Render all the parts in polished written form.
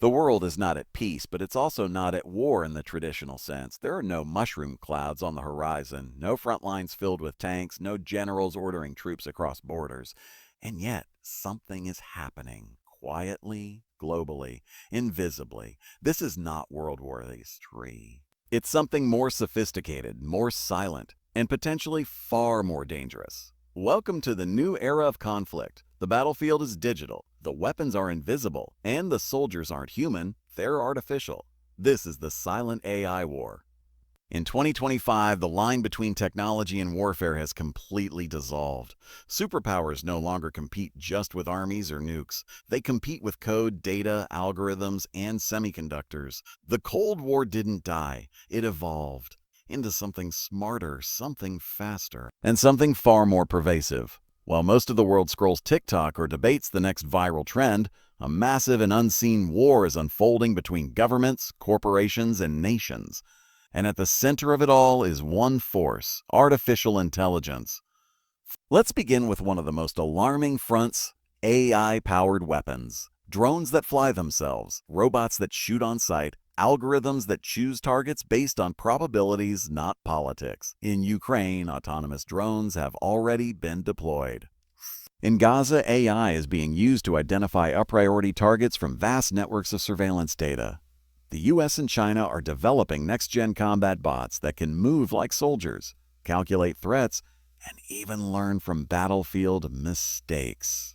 The world is not at peace, but it's also not at war in the traditional sense. There are no mushroom clouds on the horizon, no front lines filled with tanks, no generals ordering troops across borders. And yet, something is happening, quietly, globally, invisibly. This is not World War III. It's something more sophisticated, more silent, and potentially far more dangerous. Welcome to the new era of conflict. The battlefield is digital, the weapons are invisible, and the soldiers aren't human, they're artificial. This is the silent AI war. In 2025, the line between technology and warfare has completely dissolved. Superpowers no longer compete just with armies or nukes. They compete with code, data, algorithms, and semiconductors. The Cold War didn't die, it evolved into something smarter, something faster, and something far more pervasive. While most of the world scrolls TikTok or debates the next viral trend, a massive and unseen war is unfolding between governments, corporations, and nations. And at the center of it all is one force: artificial intelligence. Let's begin with one of the most alarming fronts: AI-powered weapons. Drones that fly themselves, robots that shoot on sight, algorithms that choose targets based on probabilities, not politics. In Ukraine, autonomous drones have already been deployed. In Gaza, AI is being used to identify up-priority targets from vast networks of surveillance data. The US and China are developing next-gen combat bots that can move like soldiers, calculate threats, and even learn from battlefield mistakes.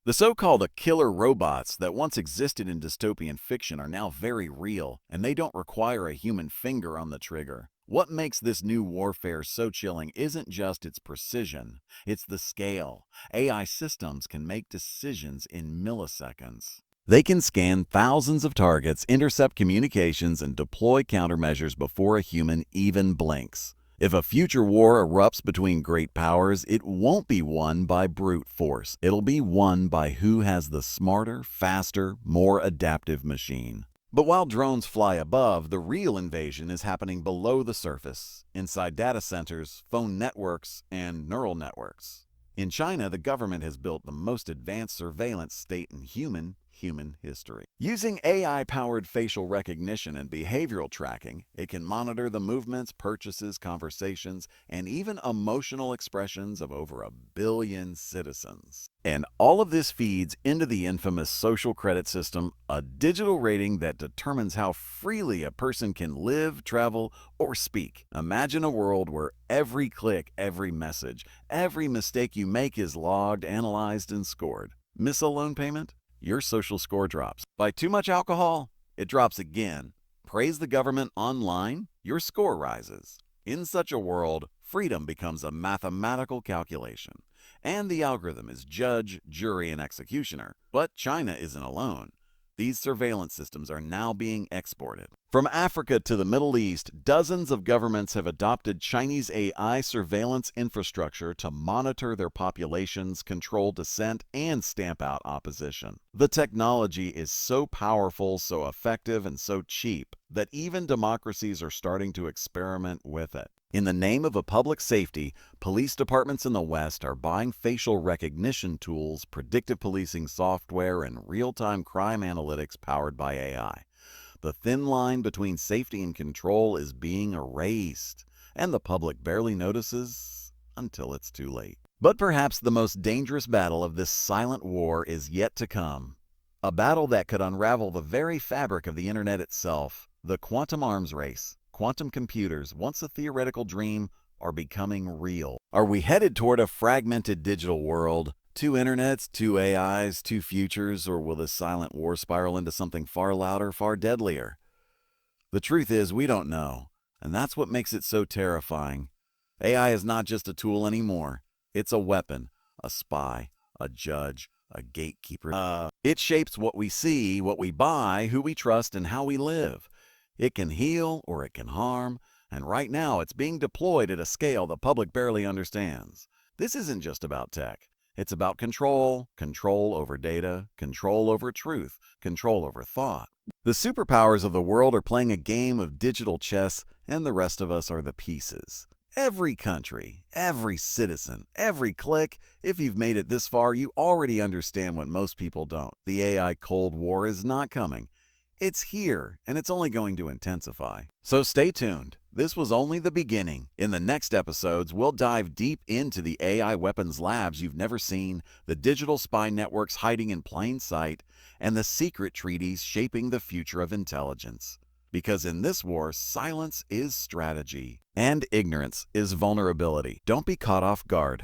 The so-called killer robots that once existed in dystopian fiction are now very real, and they don't require a human finger on the trigger. What makes this new warfare so chilling isn't just its precision, it's the scale. AI systems can make decisions in milliseconds. They can scan thousands of targets, intercept communications, and deploy countermeasures before a human even blinks. If a future war erupts between great powers, it won't be won by brute force. It'll be won by who has the smarter, faster, more adaptive machine. But while drones fly above, the real invasion is happening below the surface, inside data centers, phone networks, and neural networks. In China, the government has built the most advanced surveillance state in human history. Using AI-powered facial recognition and behavioral tracking, it can monitor the movements, purchases, conversations, and even emotional expressions of over 1 billion citizens. And all of this feeds into the infamous social credit system, a digital rating that determines how freely a person can live, travel, or speak. Imagine a world where every click, every message, every mistake you make is logged, analyzed, and scored. Miss a loan payment? Your social score drops. Buy too much alcohol? It drops again. Praise the government online? Your score rises. In such a world, freedom becomes a mathematical calculation. And the algorithm is judge, jury, and executioner. But China isn't alone. These surveillance systems are now being exported. From Africa to the Middle East, dozens of governments have adopted Chinese AI surveillance infrastructure to monitor their populations, control dissent, and stamp out opposition. The technology is so powerful, so effective, and so cheap that even democracies are starting to experiment with it. In the name of a public safety, police departments in the West are buying facial recognition tools, predictive policing software, and real-time crime analytics powered by AI. The thin line between safety and control is being erased, and the public barely notices until it's too late. But perhaps the most dangerous battle of this silent war is yet to come. A battle that could unravel the very fabric of the internet itself, the quantum arms race. Quantum computers, once a theoretical dream, are becoming real. Are we headed toward a fragmented digital world? 2 internets, 2 AIs, 2 futures, or will this silent war spiral into something far louder, far deadlier? The truth is, we don't know, and that's what makes it so terrifying. AI is not just a tool anymore. It's a weapon, a spy, a judge, a gatekeeper. It shapes what we see, what we buy, who we trust, and how we live. It can heal or it can harm, and right now it's being deployed at a scale the public barely understands. This isn't just about tech. It's about control, control over data, control over truth, control over thought. The superpowers of the world are playing a game of digital chess, and the rest of us are the pieces. Every country, every citizen, every click, if you've made it this far, you already understand what most people don't. The AI Cold War is not coming. It's here, and it's only going to intensify. So stay tuned. This was only the beginning. In the next episodes, we'll dive deep into the AI weapons labs you've never seen, the digital spy networks hiding in plain sight, and the secret treaties shaping the future of intelligence. Because in this war, silence is strategy, and ignorance is vulnerability. Don't be caught off guard.